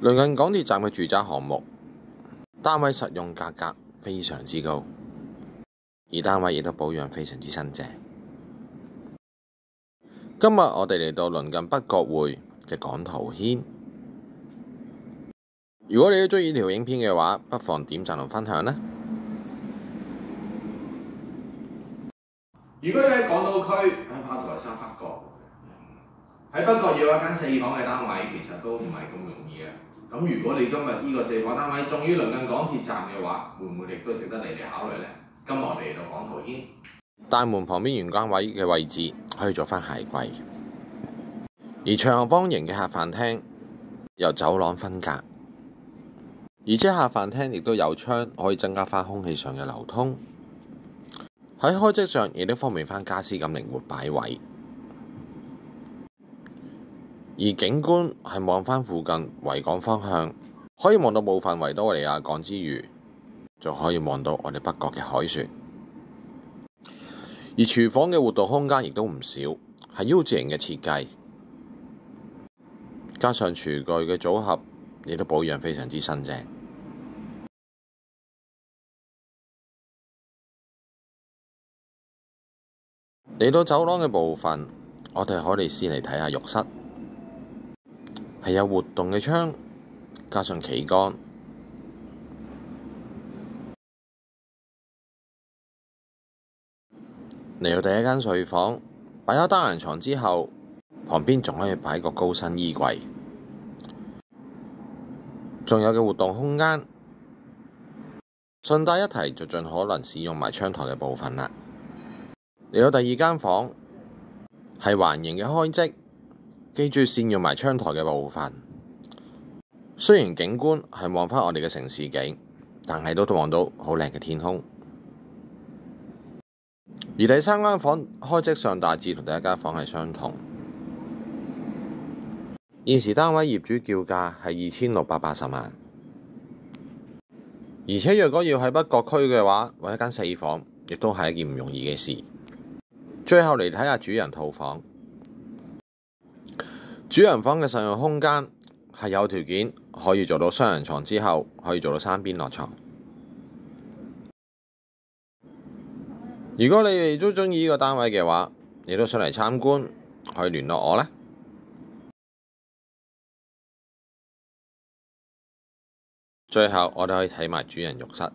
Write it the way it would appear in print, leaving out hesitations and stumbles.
鄰近港鐵站嘅住宅項目，單位實用價格非常之高，而單位亦都保養非常之新淨。今日我哋嚟到鄰近北角匯嘅港圖軒。如果你都鍾意呢條影片嘅話，不妨點讚同分享啦。如果你喺港島區喺炮台山北角，喺北角要有一間4房嘅單位，其實都唔係咁容易嘅。咁如果你今日呢個4房單位仲要鄰近港鐵站嘅話，會唔會亦都值得你哋考慮呢？今日我哋嚟到港圖軒，大門旁邊玄關位嘅位置可以做翻鞋櫃，而長方形嘅客飯廳由走廊分隔，而且客飯廳亦都有窗，可以增加翻空氣上嘅流通。喺開則上亦都方便翻家私咁靈活擺位，而景觀係望翻附近維港方向，可以望到部分維多利亞港之餘，仲可以望到我哋北角嘅海船。而廚房嘅活動空間亦都唔少，係 U 字形嘅設計，加上廚具嘅組合，亦都保養非常之新淨。嚟到走廊嘅部分，我哋可以先嚟睇下浴室，係有活動嘅窗，加上旗杆。嚟到第一間睡房，擺咗單人床之後，旁邊仲可以擺個高身衣櫃，仲有嘅活動空間。順帶一提，就盡可能使用埋窗台嘅部分啦。嚟到第二間房，係環形嘅開則，記住善用埋窗台嘅部分。雖然景觀係望返我哋嘅城市景，但係都望到好靚嘅天空。而第三間房開則上大致同第一間房係相同。現時單位業主叫價係2680萬，而且若果要喺北角區嘅話，揾一間4房，亦都係一件唔容易嘅事。最後嚟睇下主人套房。主人房嘅實用空間係有條件可以做到雙人床之後，可以做到3邊落床。如果你哋都鍾意呢個單位嘅話，你都想嚟參觀，可以聯絡我啦。最後我哋可以睇埋主人浴室。